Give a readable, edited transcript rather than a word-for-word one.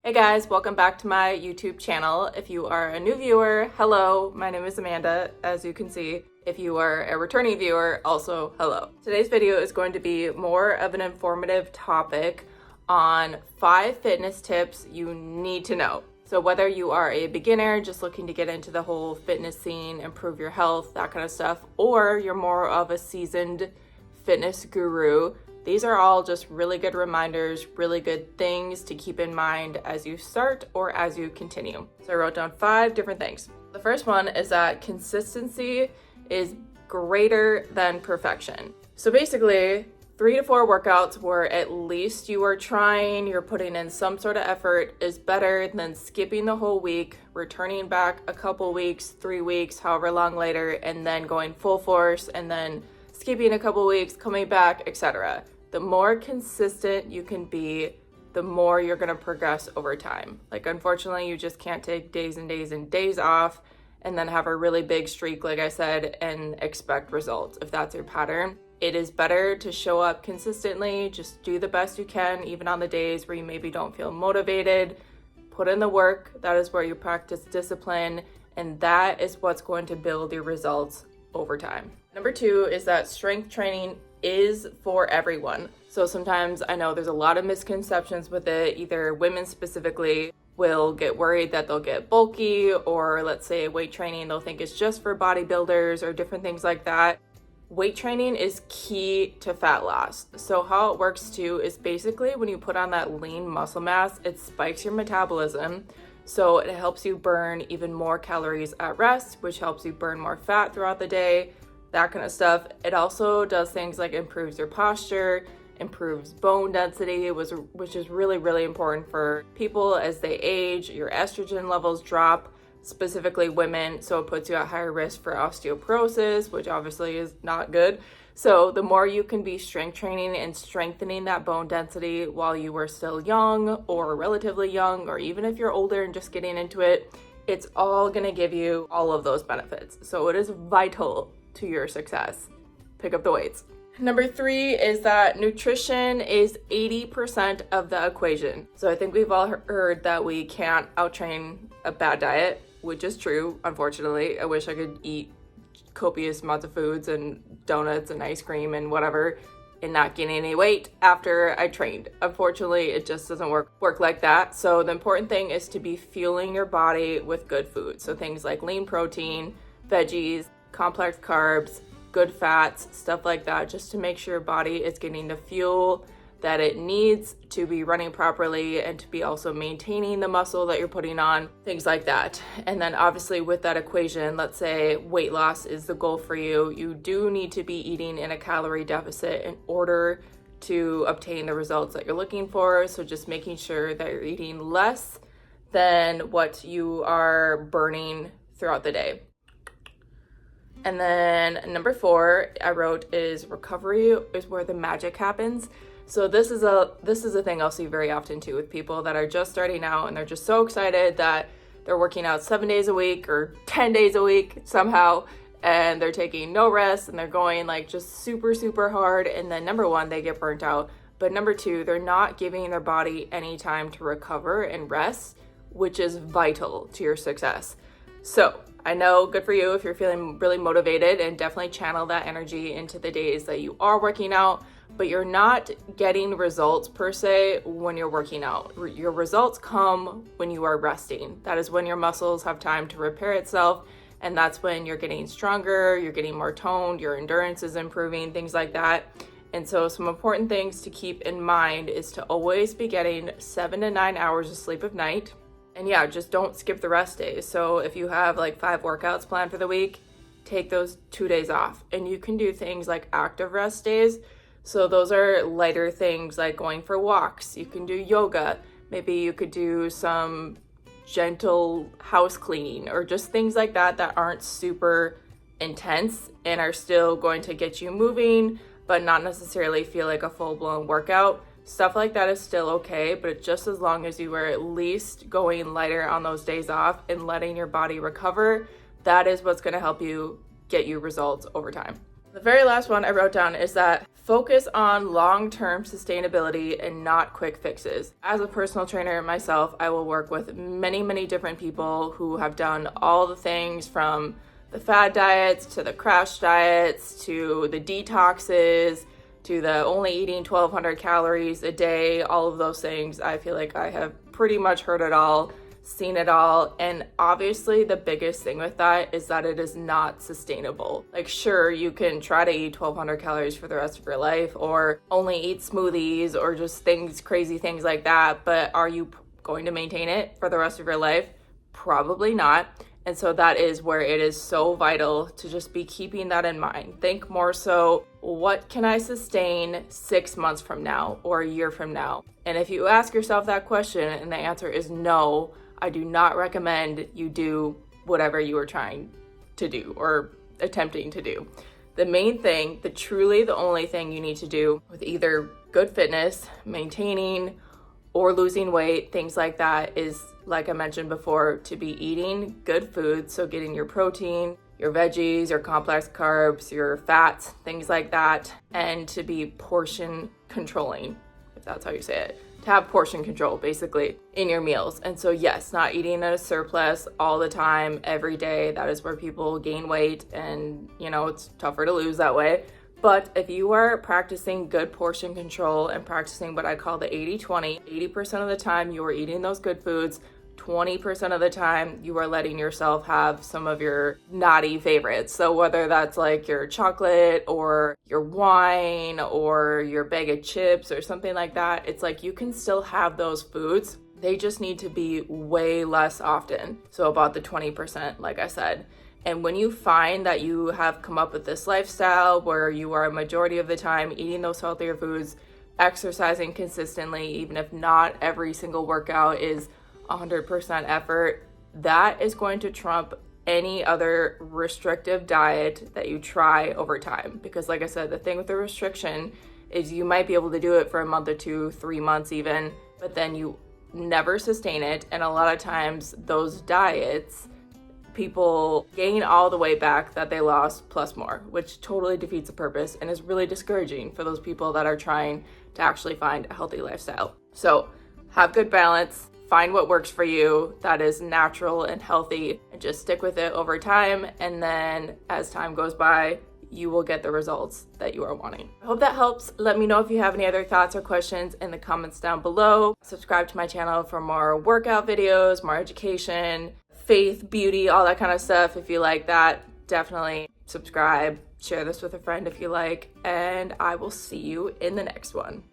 Hey guys, welcome back to my YouTube channel. If you are a new viewer, hello, my name is Amanda, as you can see. If you are a returning viewer, also hello. Today's video is going to be more of an informative topic on 5 fitness tips you need to know. So whether you are a beginner just looking to get into the whole fitness scene, improve your health, that kind of stuff, or you're more of a seasoned fitness guru, these are all just really good reminders, really good things to keep in mind as you start or as you continue. So I wrote down 5 different things. The first one is that consistency is greater than perfection. So basically, 3 to 4 workouts where at least you are trying, you're putting in some sort of effort is better than skipping the whole week, returning back a couple weeks, 3 weeks, however long later, and then going full force and then skipping a couple weeks, coming back, etc. The more consistent you can be, the more you're going to progress over time. Like, unfortunately, you just can't take days and days and days off and then have a really big streak, like I said, and expect results. If that's your pattern, it is better to show up consistently, just do the best you can, even on the days where you maybe don't feel motivated. Put in the work. That is where you practice discipline, and that is what's going to build your results over time. Number 2 is that strength training is for everyone. So sometimes I know there's a lot of misconceptions with it. Either women specifically will get worried that they'll get bulky, or let's say weight training, they'll think it's just for bodybuilders or different things like that. Weight training is key to fat loss. So how it works too is basically when you put on that lean muscle mass, it spikes your metabolism. So it helps you burn even more calories at rest, which helps you burn more fat throughout the day, that kind of stuff. It also does things like improves your posture, improves bone density, which is really, really important for people as they age. Your estrogen levels drop, specifically women, so it puts you at higher risk for osteoporosis, which obviously is not good. So the more you can be strength training and strengthening that bone density while you are still young or relatively young, or even if you're older and just getting into it, it's all going to give you all of those benefits. So it is vital to your success. Pick up the weights. Number 3 is that nutrition is 80% of the equation. So I think we've all heard that we can't outtrain a bad diet, which is true, unfortunately. I wish I could eat copious amounts of foods and donuts and ice cream and whatever and not gain any weight after I trained. Unfortunately, it just doesn't work like that. So the important thing is to be fueling your body with good food. So things like lean protein, veggies, complex carbs, good fats, stuff like that, just to make sure your body is getting the fuel that it needs to be running properly and to be also maintaining the muscle that you're putting on, things like that. And then obviously with that equation, let's say weight loss is the goal for you, you do need to be eating in a calorie deficit in order to obtain the results that you're looking for. So just making sure that you're eating less than what you are burning throughout the day. And then number 4 I wrote is recovery is where the magic happens. So this is a thing I'll see very often too with people that are just starting out and they're just so excited that they're working out 7 days a week or 10 days a week somehow, and they're taking no rest and they're going like just super, super hard. And then number 1, they get burnt out. But number 2, they're not giving their body any time to recover and rest, which is vital to your success. So I know, good for you if you're feeling really motivated, and definitely channel that energy into the days that you are working out, but you're not getting results per se when you're working out. Your results come when you are resting. That is when your muscles have time to repair itself, and that's when you're getting stronger, you're getting more toned, your endurance is improving, things like that. And so some important things to keep in mind is to always be getting 7 to 9 hours of sleep a night. And yeah, just don't skip the rest days. So if you have like 5 workouts planned for the week, take those 2 days off. And you can do things like active rest days. So those are lighter things like going for walks. You can do yoga. Maybe you could do some gentle house cleaning or just things like that that aren't super intense and are still going to get you moving, but not necessarily feel like a full-blown workout. Stuff like that is still okay, but just as long as you are at least going lighter on those days off and letting your body recover, that is what's going to help you get you results over time. The very last one I wrote down is that focus on long-term sustainability and not quick fixes. As a personal trainer myself, I will work with many, many different people who have done all the things from the fad diets to the crash diets to the detoxes to the only eating 1,200 calories a day, all of those things. I feel like I have pretty much heard it all, seen it all, and obviously the biggest thing with that is that it is not sustainable. Like, sure, you can try to eat 1,200 calories for the rest of your life or only eat smoothies or just crazy things like that, but are you going to maintain it for the rest of your life? Probably not. And so that is where it is so vital to just be keeping that in mind. Think more so, what can I sustain 6 months from now or a year from now? And if you ask yourself that question and the answer is no, I do not recommend you do whatever you are trying to do or attempting to do. The main thing, truly the only thing you need to do with either good fitness, maintaining, or losing weight, things like that, is, like I mentioned before, to be eating good food. So getting your protein, your veggies, your complex carbs, your fats, things like that, and to be portion controlling, if that's how you say it. To have portion control basically in your meals. And so yes, not eating at a surplus all the time, every day. That is where people gain weight, and it's tougher to lose that way. But if you are practicing good portion control and practicing what I call the 80-20, 80% of the time you are eating those good foods, 20% of the time you are letting yourself have some of your naughty favorites. So whether that's like your chocolate or your wine or your bag of chips or something like that, it's like you can still have those foods. They just need to be way less often. So about the 20%, like I said. And when you find that you have come up with this lifestyle where you are a majority of the time eating those healthier foods, exercising consistently, even if not every single workout is 100% effort, that is going to trump any other restrictive diet that you try over time. Because like I said, the thing with the restriction is you might be able to do it for a month or 2, 3 months even, but then you never sustain it. And a lot of times those diets, people gain all the weight back that they lost plus more, which totally defeats the purpose and is really discouraging for those people that are trying to actually find a healthy lifestyle. So have good balance, find what works for you that is natural and healthy, and just stick with it over time. And then as time goes by, you will get the results that you are wanting. I hope that helps. Let me know if you have any other thoughts or questions in the comments down below. Subscribe to my channel for more workout videos, more education, faith, beauty, all that kind of stuff. If you like that, definitely subscribe. Share this with a friend if you like, and I will see you in the next one.